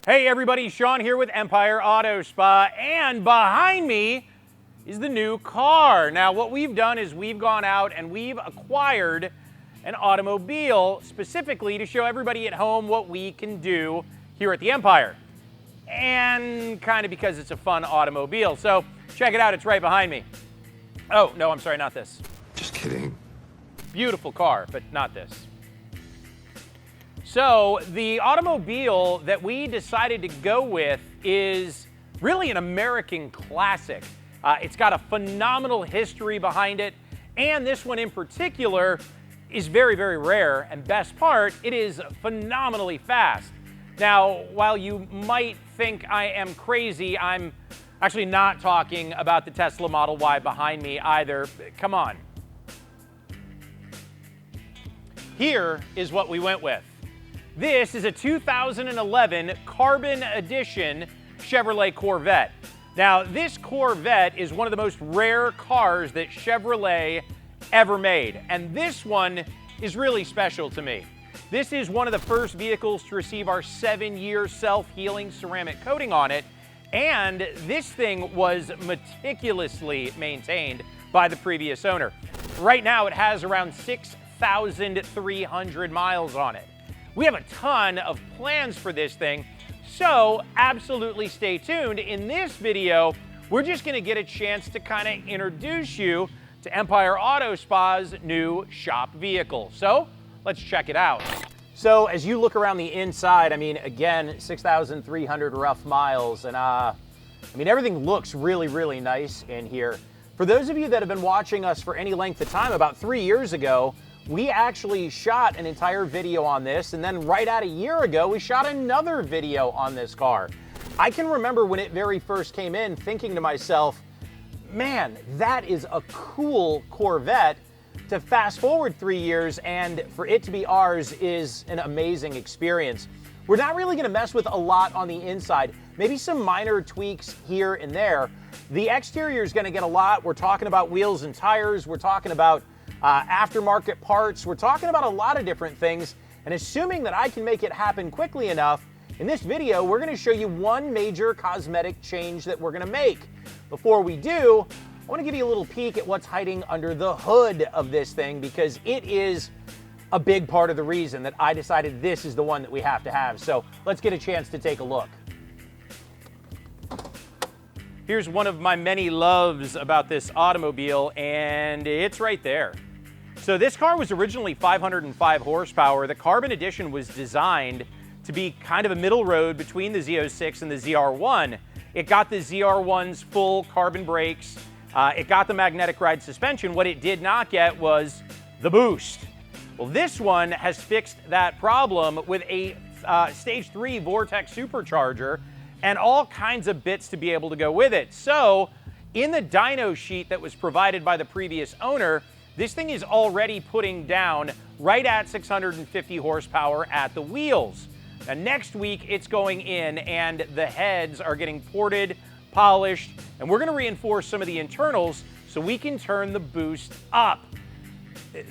Hey everybody, Sean here with Empire Auto Spa, and behind me is the new car. Now what we've done is we've gone out and we've acquired an automobile specifically to show everybody at home what we can do here at the Empire. And kind of because it's a fun automobile. So check it out, it's right behind me. Oh, no, I'm sorry, not this. Just kidding. Beautiful car, but not this. So the automobile that we decided to go with is really an American classic. It's got a phenomenal history behind it, and this one in particular is very, very rare, and best part, it is phenomenally fast. Now, while you might think I am crazy, I'm actually not talking about the Tesla Model Y behind me either. Come on. Here is what we went with. This is a 2011 Carbon Edition Chevrolet Corvette. Now, this Corvette is one of the most rare cars that Chevrolet ever made, and this one is really special to me. This is one of the first vehicles to receive our 7-year self-healing ceramic coating on it, and this thing was meticulously maintained by the previous owner. Right now, it has around 6,300 miles on it. We have a ton of plans for this thing, so absolutely stay tuned. In this video, we're just gonna get a chance to kind of introduce you to Empire Auto Spa's new shop vehicle. So let's check it out. So as you look around the inside, I mean, again, 6,300 rough miles, and I mean, everything looks really, really nice in here. For those of you that have been watching us for any length of time, about 3 years ago, we actually shot an entire video on this, and then right at a year ago, we shot another video on this car. I can remember when it very first came in thinking to myself, man, that is a cool Corvette. To fast forward 3 years and for it to be ours is an amazing experience. We're not really gonna mess with a lot on the inside, maybe some minor tweaks here and there. The exterior is gonna get a lot. We're talking about wheels and tires, we're talking about aftermarket parts. We're talking about a lot of different things, and assuming that I can make it happen quickly enough, in this video, we're gonna show you one major cosmetic change that we're gonna make. Before we do, I wanna give you a little peek at what's hiding under the hood of this thing, because it is a big part of the reason that I decided this is the one that we have to have. So let's get a chance to take a look. Here's one of my many loves about this automobile, and it's right there. So this car was originally 505 horsepower. The Carbon Edition was designed to be kind of a middle road between the Z06 and the ZR1. It got the ZR1's full carbon brakes. It got the magnetic ride suspension. What it did not get was the boost. Well, this one has fixed that problem with a Stage 3 Vortex supercharger and all kinds of bits to be able to go with it. So in the dyno sheet that was provided by the previous owner, this thing is already putting down right at 650 horsepower at the wheels. Now next week it's going in and the heads are getting ported, polished, and we're gonna reinforce some of the internals so we can turn the boost up.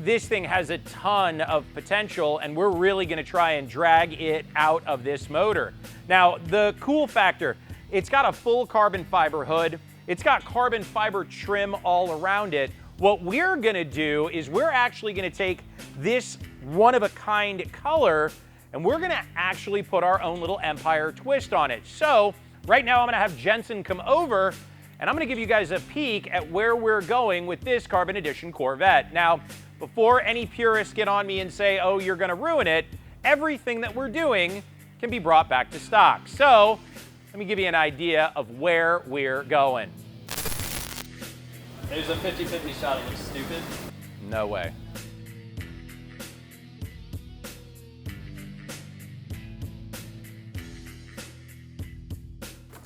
This thing has a ton of potential, and we're really gonna try and drag it out of this motor. Now, the cool factor, it's got a full carbon fiber hood. It's got carbon fiber trim all around it. What we're gonna do is we're actually gonna take this one-of-a-kind color, and we're gonna actually put our own little Empire twist on it. So, right now I'm gonna have Jensen come over, and I'm gonna give you guys a peek at where we're going with this Carbon Edition Corvette. Now, before any purists get on me and say, oh, you're gonna ruin it, everything that we're doing can be brought back to stock. So, let me give you an idea of where we're going. There's a 50-50 shot it looks stupid. No way.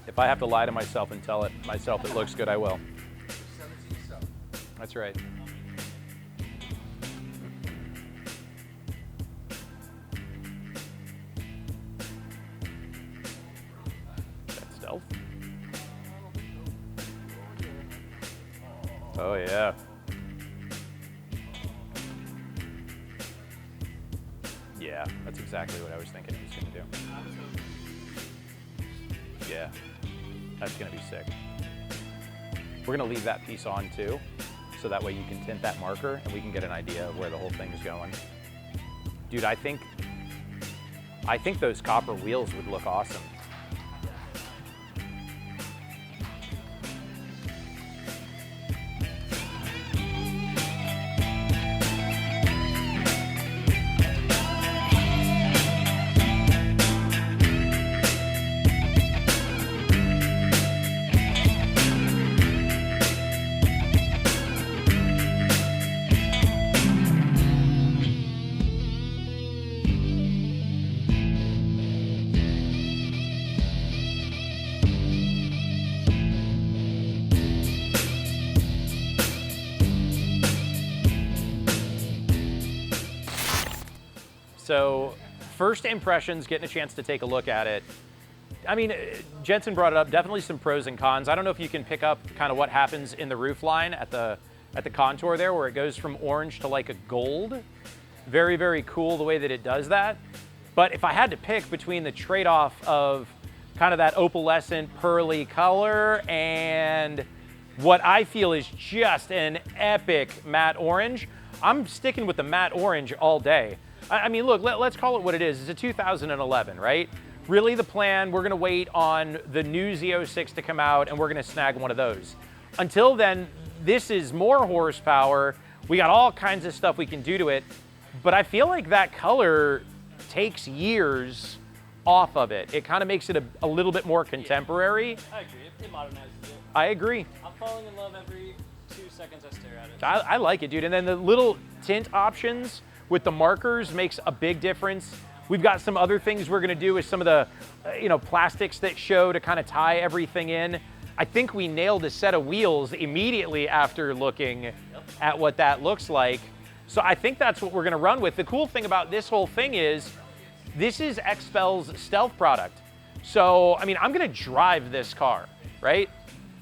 If I have to lie to myself and tell myself it looks good, I will. That's right. That's stealth. Oh yeah. Yeah, that's exactly what I was thinking he was going to do. Yeah, that's gonna be sick. We're gonna leave that piece on too, so that way you can tint that marker and we can get an idea of where the whole thing's going. Dude, I think those copper wheels would look awesome. So first impressions, getting a chance to take a look at it. I mean, Jensen brought it up, definitely some pros and cons. I don't know if you can pick up kind of what happens in the roof line at the contour there, where it goes from orange to like a gold. Very, very cool the way that it does that. But if I had to pick between the trade-off of kind of that opalescent pearly color and what I feel is just an epic matte orange, I'm sticking with the matte orange all day. I mean, look, let's call it what it is. It's a 2011, right? Really the plan, we're gonna wait on the new Z06 to come out and we're gonna snag one of those. Until then, this is more horsepower. We got all kinds of stuff we can do to it, but I feel like that color takes years off of it. It kind of makes it a little bit more contemporary. Yeah, I agree, it modernizes it. I agree. I'm falling in love every 2 seconds I stare at it. I like it, dude. And then the little tint options with the markers makes a big difference. We've got some other things we're gonna do with some of the plastics that show to kind of tie everything in. I think we nailed a set of wheels immediately after looking at what that looks like. So I think that's what we're gonna run with. The cool thing about this whole thing is, this is XPEL's stealth product. So, I mean, I'm gonna drive this car, right?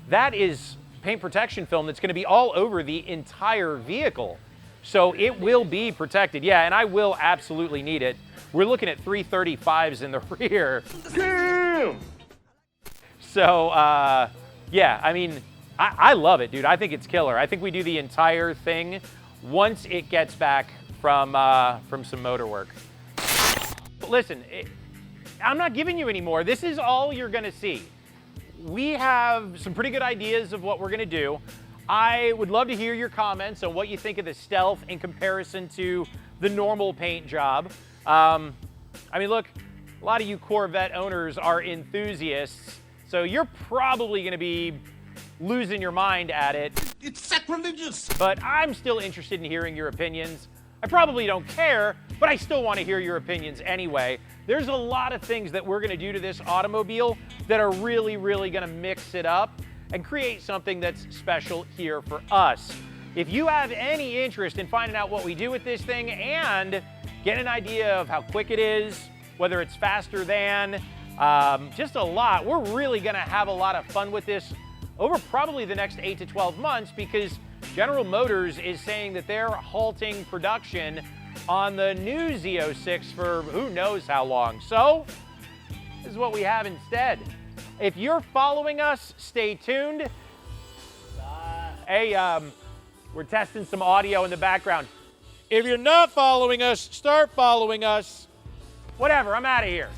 That is paint protection film that's gonna be all over the entire vehicle. So it will be protected. Yeah, and I will absolutely need it. We're looking at 335s in the rear. Damn! So, yeah, I mean, I love it, dude. I think it's killer. I think we do the entire thing once it gets back from some motor work. But listen, I'm not giving you any more. This is all you're gonna see. We have some pretty good ideas of what we're gonna do. I would love to hear your comments on what you think of the Stealth in comparison to the normal paint job. I mean, look, a lot of you Corvette owners are enthusiasts, so you're probably gonna be losing your mind at it. It's sacrilegious! But I'm still interested in hearing your opinions. I probably don't care, but I still want to hear your opinions anyway. There's a lot of things that we're gonna do to this automobile that are really, really gonna mix it up and create something that's special here for us. If you have any interest in finding out what we do with this thing and get an idea of how quick it is, whether it's faster than, just a lot, we're really gonna have a lot of fun with this over probably the next 8 to 12 months, because General Motors is saying that they're halting production on the new Z06 for who knows how long. So this is what we have instead. If you're following us, stay tuned. Hey, we're testing some audio in the background. If you're not following us, start following us. Whatever, I'm out of here.